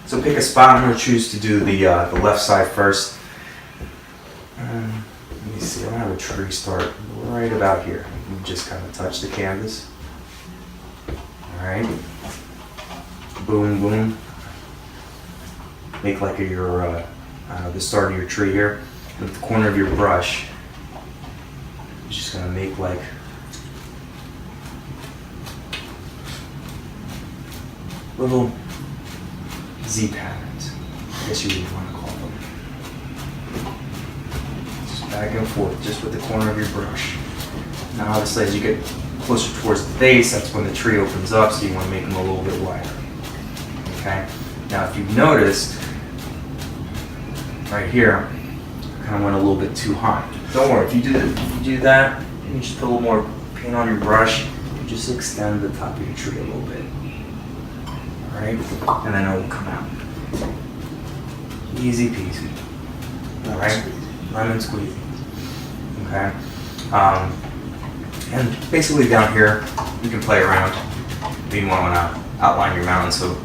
So pick a spot. I'm going to choose to do the left side first. Let me see, I'm going to have a tree start right about here. You just kind of touch the canvas. Alright. Boom, boom. Make like your, the start of your tree here. With the corner of your brush, you're just going to make like little Z patterns, I guess you would want to call them. Just back and forth, just with the corner of your brush. Now obviously as you get closer towards the base, that's when the tree opens up, so you want to make them a little bit wider. Okay? Now if you've noticed, right here, I kind of went a little bit too high. Don't worry, if you do that, you just put a little more paint on your brush, you just extend the top of your tree a little bit. Alright? And then it will come out. Easy peasy. Alright? Lemon squeezy. Okay? And basically down here, you can play around. Maybe you want to outline your mountain,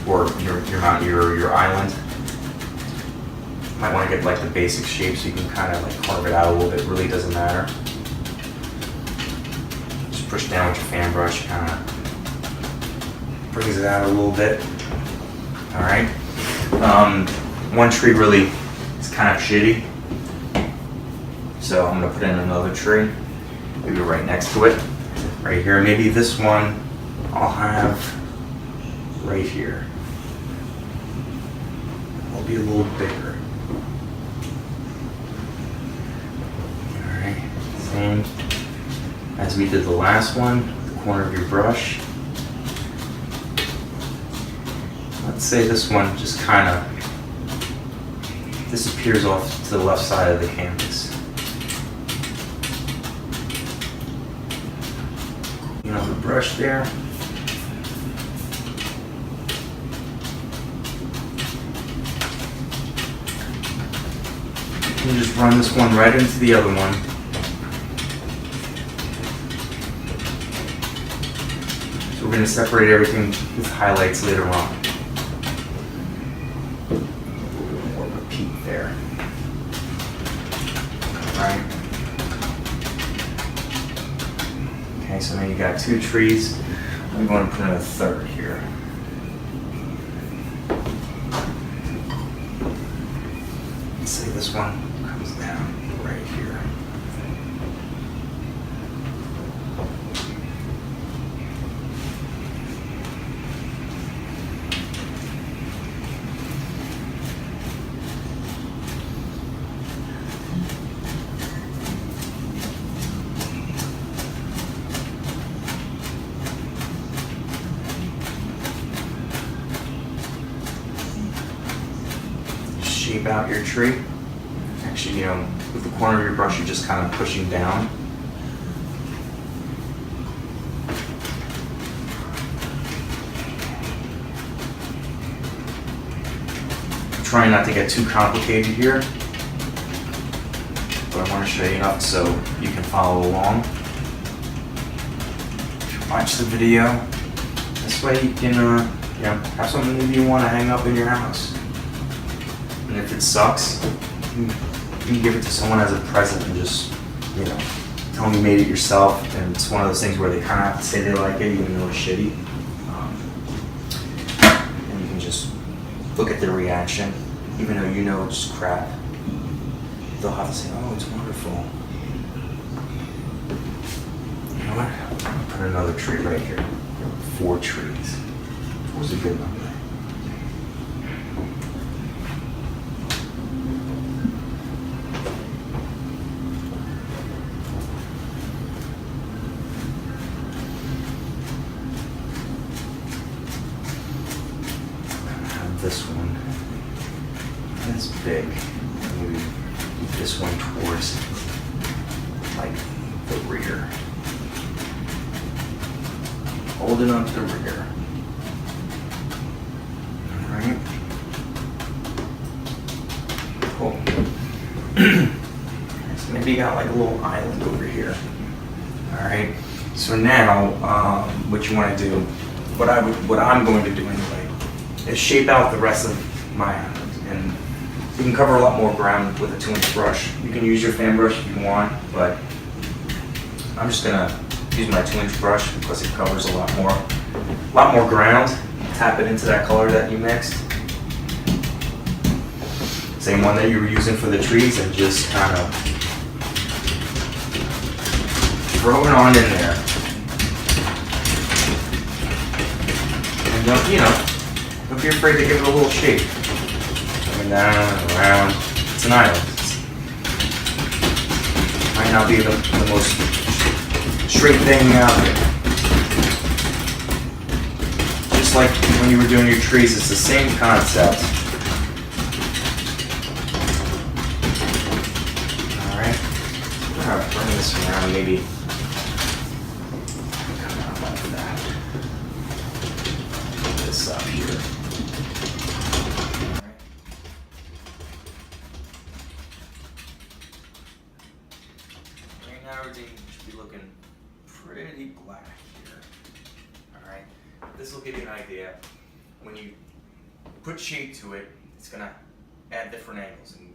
or your mountain, your island. You might want to get like the basic shape so you can kind of like carve it out a little bit. It really doesn't matter. Just push down with your fan brush, kind of brings it out a little bit. Alright. One tree really is kind of shitty. So I'm going to put in another tree. Maybe right next to it. Right here. Maybe this one I'll have right here. It'll be a little bigger. Alright. Same as we did the last one. The corner of your brush. Let's say this one just kind of disappears off to the left side of the canvas. You know, the brush there. You can just run this one right into the other one. So we're going to separate everything with highlights later on. There. Alright. Okay, so now you got two trees. I'm going to put in a third here. Let's say this one comes down right here. Shape out your tree. Actually, you know, with the corner of your brush, you're just kind of pushing down. I'm trying not to get too complicated here, but I want to show you enough so you can follow along. Watch the video. This way you can, you know, have something that you want to hang up in your house. And if it sucks, you can give it to someone as a present and just, you know, tell them you made it yourself. And it's one of those things where they kind of have to say they like it, even though it's shitty. And you can just look at their reaction, even though you know it's crap. They'll have to say, "Oh, it's wonderful." You know what? I'm gonna put another tree right here. 4 trees. 4's a good number. This one is big. Maybe move this one towards like the rear. Holding on to the rear. Alright. Cool. So maybe you got like a little island over here. Alright. So now what you want to do, what I'm going to do anyway, shape out the rest of my island. And you can cover a lot more ground with a 2-inch brush. You can use your fan brush if you want, but I'm just gonna use my 2-inch brush because it covers a lot more ground. Tap it into that color that you mixed. Same one that you were using for the trees, and just kind of throw it on in there. And don't be afraid to give it a little shake. Going down and around. It's an island. Might not be the most straight thing out there. Just like when you were doing your trees, it's the same concept. Alright. I'm gonna bring this around, maybe come out like that. Put this up here. Alright. Right now everything should be looking pretty black here. Alright. This will give you an idea. When you put shade to it, it's gonna add different angles and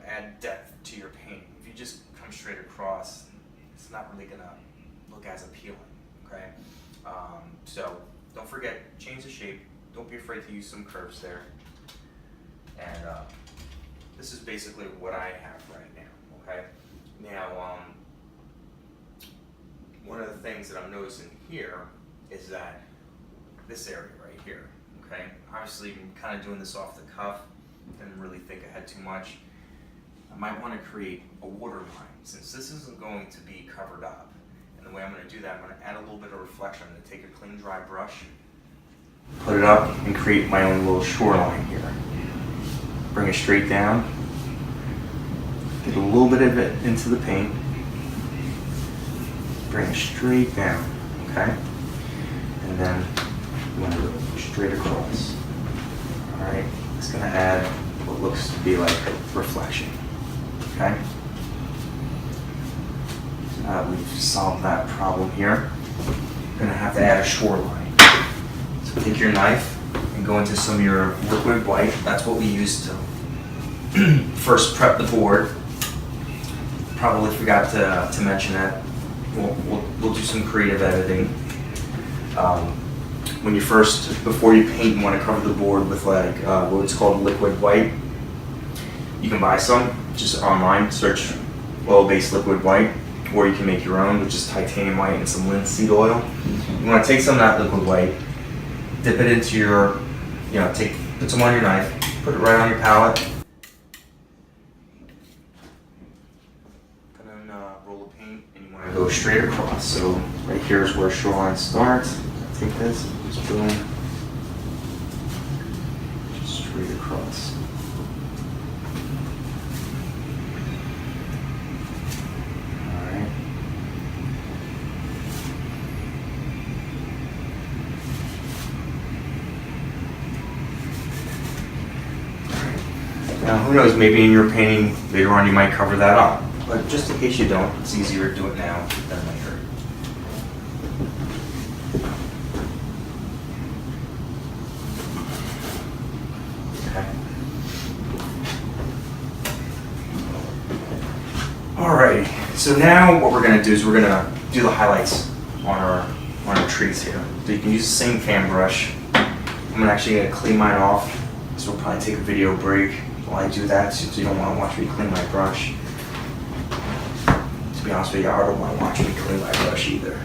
add depth to your painting. If you just come straight across, it's not really gonna look as appealing. Okay, so don't forget, change the shape. Don't be afraid to use some curves there. And this is basically what I have right now. Okay, now one of the things that I'm noticing here is that this area right here. Okay, obviously I'm kind of doing this off the cuff. Didn't really think ahead too much. I might want to create a water line since this isn't going to be covered up. And the way I'm going to do that, I'm going to add a little bit of reflection. I'm going to take a clean, dry brush, put it up, and create my own little shoreline here. Bring it straight down. Get a little bit of it into the paint. Bring it straight down, okay? And then you want to go straight across. All right, it's going to add what looks to be like a reflection. Okay? So now that we've solved that problem here, we're going to have to add a shoreline. So take your knife and go into some of your liquid white. That's what we use to first prep the board. Probably forgot to mention that. We'll do some creative editing. When you before you paint, you want to cover the board with like what's called liquid white. You can buy some just online, search oil-based liquid white, or you can make your own, which is titanium white and some linseed oil. You want to take some of that liquid white, dip it into your, put some on your knife, put it right on your palette, and then roll the paint, and you want to go straight across. So right here is where shoreline starts. Take this, just boom, just straight across. Alright. Now who knows, maybe in your painting later on you might cover that up. But just in case you don't, it's easier to do it now than later. Alrighty, so now what we're going to do is we're going to do the highlights on our trees here. So you can use the same fan brush. I'm actually going to clean mine off, so we'll probably take a video break while I do that, since you don't want to watch me clean my brush. To be honest with you, I don't want to watch me clean my brush either.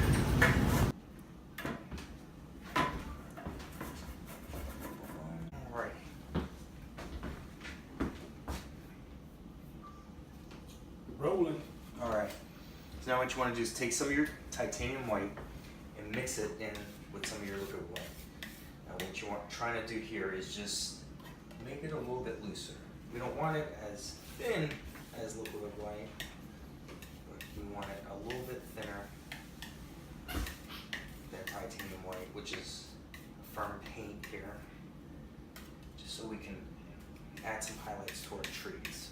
Rolling. Alright, so now what you want to do is take some of your titanium white and mix it in with some of your liquid white. Now what you want trying to do here is just make it a little bit looser. We don't want it as thin as liquid white, but we want it a little bit thinner than titanium white, which is a firm paint here, just so we can add some highlights to our trees.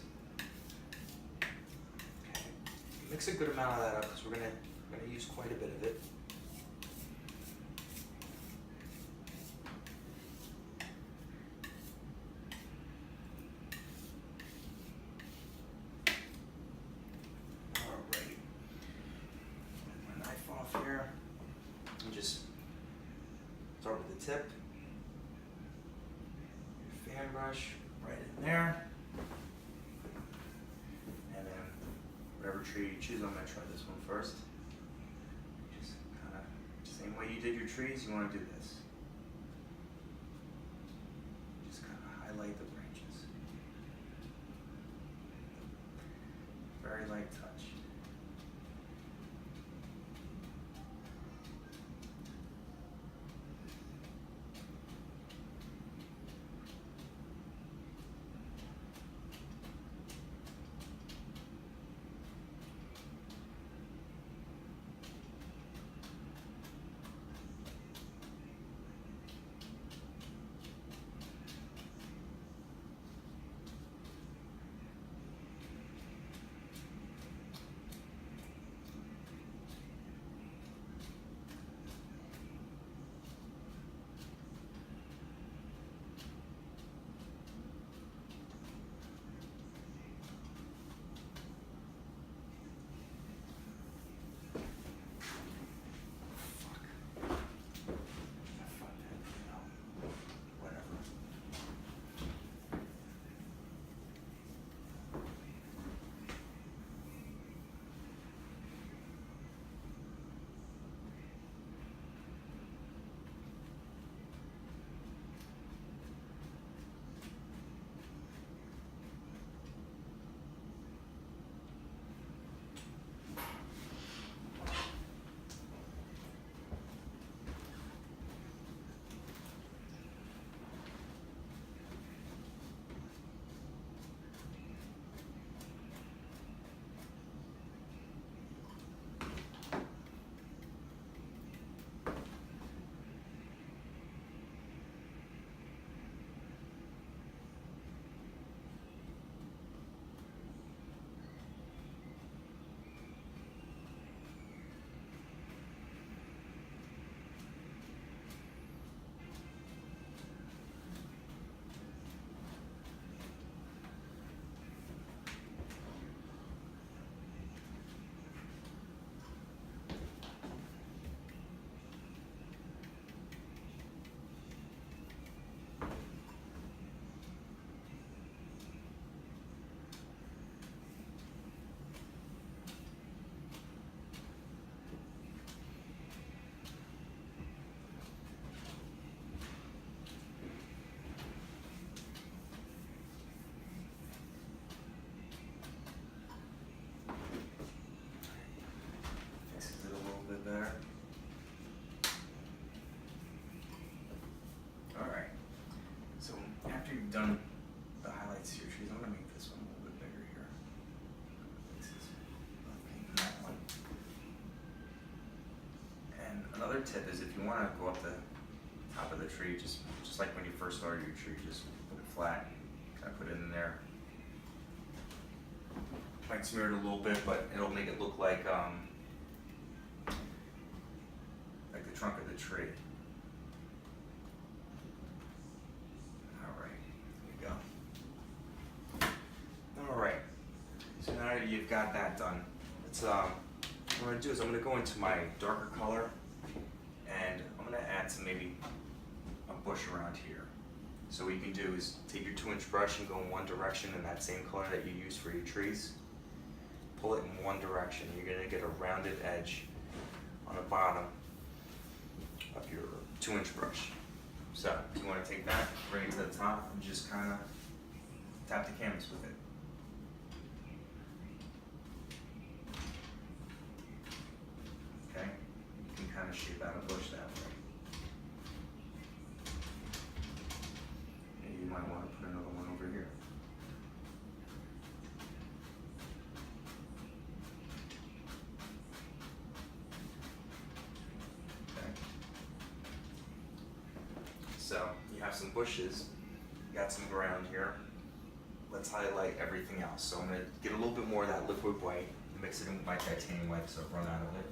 Mix a good amount of that up because we're gonna use quite a bit of it. start with the tip. Your fan brush right in there. And then whatever tree you choose, I'm gonna try this one first. Just kind of, same way you did your trees, you wanna do this. Just kind of highlight the branches. Very light touch. Bit better. Alright, so after you've done the highlights to your trees, I'm going to make this one a little bit bigger here. This is that one. And another tip is if you want to go up the top of the tree, just like when you first started your tree, just put it flat, kind of put it in there. Might smear it a little bit, but it'll make it look like the trunk of the tree. Alright, here we go. Alright, so now that you've got that done, let's, what I'm going to do is I'm going to go into my darker color and I'm going to add some, maybe a bush around here. So what you can do is take your 2-inch brush and go in one direction in that same color that you use for your trees. Pull it in one direction. You're going to get a rounded edge on the bottom of your 2-inch brush. So if you want to take that, bring it to the top, and just kind of tap the canvas with it. Okay, you can kind of shape out a bush that way. Maybe you might want to put another one over here. So you have some bushes, you got some ground here. Let's highlight everything else. So I'm going to get a little bit more of that liquid white, mix it in with my titanium white so I've run out of it.